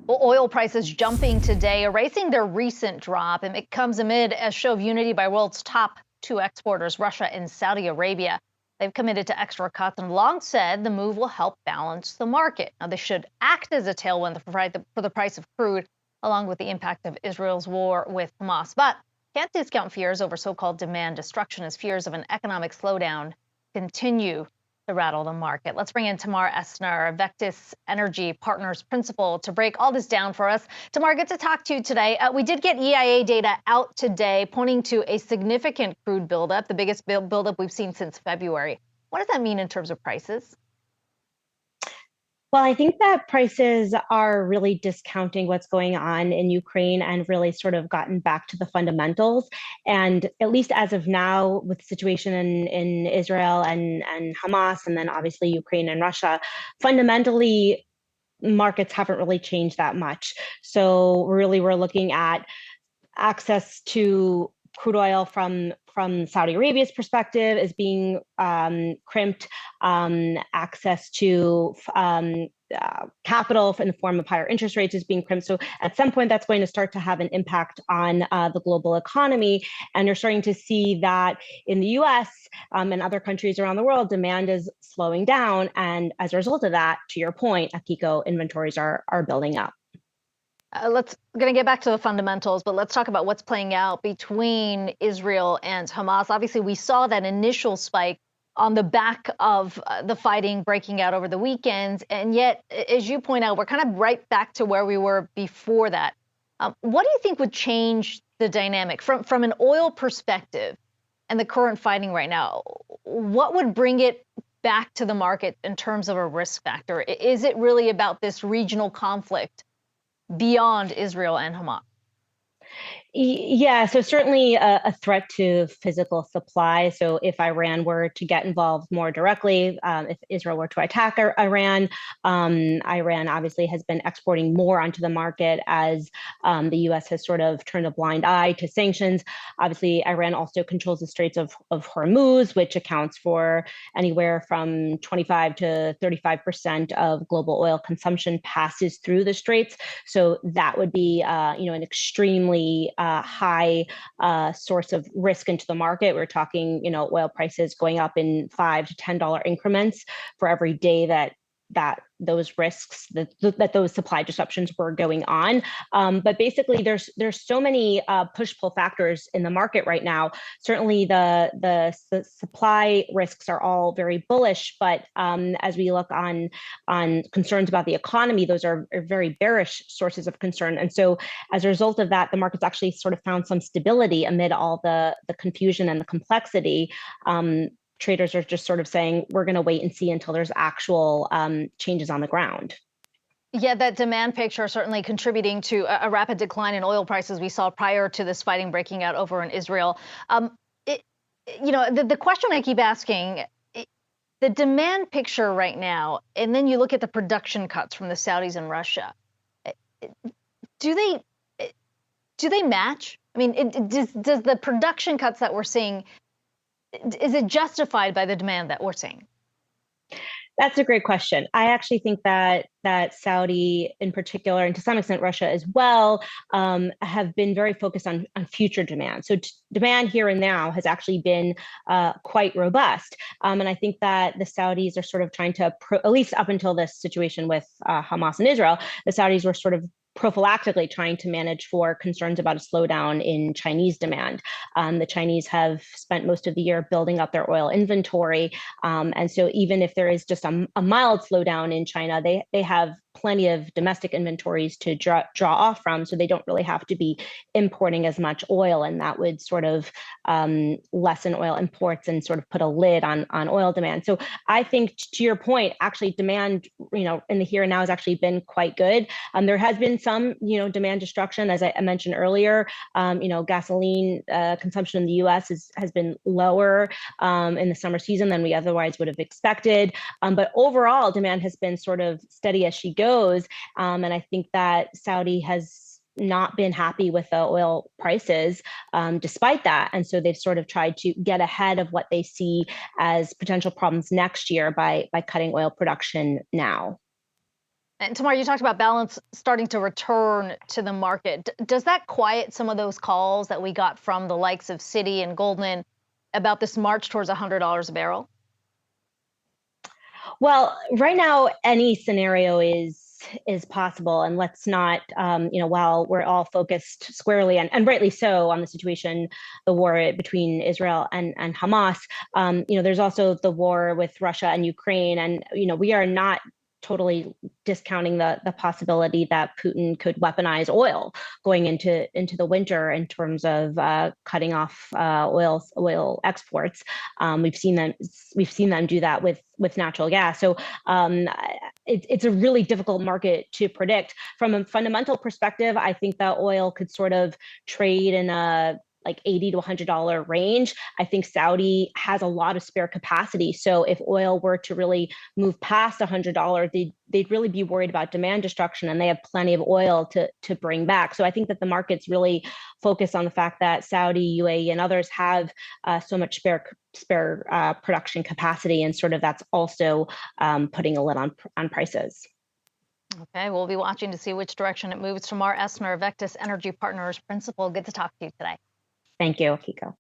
Well, oil prices jumping today, erasing their recent drop, and it comes amid a show of unity by world's top two exporters, Russia and Saudi Arabia. They've committed to extra cuts and long said the move will help balance the market. Now, this should act as a tailwind for the price of crude, along with the impact of Israel's war with Hamas. But can't discount fears over so-called demand destruction as fears of an economic slowdown continue to rattle the market. Let's bring in Tamar Essner, Vectis Energy Partners Principal, to break all this down for us. Tamar, good to talk to you today. We did get EIA data out today pointing to a significant crude buildup, the biggest buildup we've seen since February. What does that mean in terms of prices? Well, I think that prices are really discounting what's going on in Ukraine and really sort of gotten back to the fundamentals. And at least as of now, with the situation in Israel and Hamas, and then obviously Ukraine and Russia, fundamentally, markets haven't really changed that much. So really, we're looking at access to crude oil from Saudi Arabia's perspective is being crimped. Access to capital in the form of higher interest rates is being crimped. So at some point, that's going to start to have an impact on the global economy. And you're starting to see that in the US and other countries around the world, demand is slowing down. And as a result of that, to your point, Akiko, inventories are building up. Let's going to get back to the fundamentals, but let's talk about what's playing out between Israel and Hamas. Obviously, we saw that initial spike on the back of the fighting breaking out over the weekend. And yet, as you point out, we're kind of right back to where we were before that. What do you think would change the dynamic from an oil perspective and the current fighting right now? What would bring it back to the market in terms of a risk factor? Is it really about this regional conflict beyond Israel and Hamas? Yeah, so certainly a threat to physical supply. So if Iran were to get involved more directly, if Israel were to attack Iran, Iran obviously has been exporting more onto the market as the U.S. has sort of turned a blind eye to sanctions. Obviously, Iran also controls the Straits of Hormuz, which accounts for anywhere from 25 to 35% of global oil consumption passes through the straits. So that would be, an extremely high source of risk into the market. We're talking, oil prices going up in $5 to $10 increments for every day that those risks, that those supply disruptions were going on. But basically, there's so many push-pull factors in the market right now. Certainly, the supply risks are all very bullish, but as we look on concerns about the economy, those are very bearish sources of concern. And so, as a result of that, the market's actually sort of found some stability amid all the confusion and the complexity. Traders are just sort of saying, we're going to wait and see until there's actual changes on the ground. Yeah, that demand picture certainly contributing to a rapid decline in oil prices we saw prior to this fighting breaking out over in Israel. The question I keep asking, the demand picture right now, and then you look at the production cuts from the Saudis and Russia, do they match? I mean, does the production cuts that we're seeing, is it justified by the demand that we're seeing? That's a great question. I actually think that Saudi in particular, and to some extent Russia as well, have been very focused on future demand. So demand here and now has actually been quite robust. And I think that the Saudis are sort of trying to, at least up until this situation with Hamas and Israel, the Saudis were sort of prophylactically trying to manage for concerns about a slowdown in Chinese demand. The Chinese have spent most of the year building up their oil inventory. And so even if there is just a mild slowdown in China, they have plenty of domestic inventories to draw off from, so they don't really have to be importing as much oil, and that would sort of lessen oil imports and sort of put a lid on oil demand. So I think, to your point, actually demand, in the here and now has actually been quite good. There has been some, demand destruction, as I mentioned earlier. Gasoline consumption in the U.S. has been lower in the summer season than we otherwise would have expected. But overall, demand has been sort of steady as she goes. And I think that Saudi has not been happy with the oil prices despite that. And so they've sort of tried to get ahead of what they see as potential problems next year by cutting oil production now. And Tamar, you talked about balance starting to return to the market. Does that quiet some of those calls that we got from the likes of Citi and Goldman about this march towards $100 a barrel? Well, right now, any scenario is possible, and let's not, while we're all focused squarely and rightly so on the situation, the war between Israel and Hamas. There's also the war with Russia and Ukraine, and we are not totally discounting the possibility that Putin could weaponize oil going into the winter in terms of cutting off oil exports. We've seen them do that with natural gas. So it's a really difficult market to predict. From a fundamental perspective, I think that oil could sort of trade in a like $80 to $100 range. I think Saudi has a lot of spare capacity. So if oil were to really move past $100, they'd really be worried about demand destruction, and they have plenty of oil to bring back. So I think that the market's really focused on the fact that Saudi, UAE, and others have so much spare production capacity, and sort of that's also putting a lid on prices. Okay, we'll be watching to see which direction it moves. Tamar Essner, Vectis Energy Partners Principal. Good to talk to you today. Thank you, Akiko.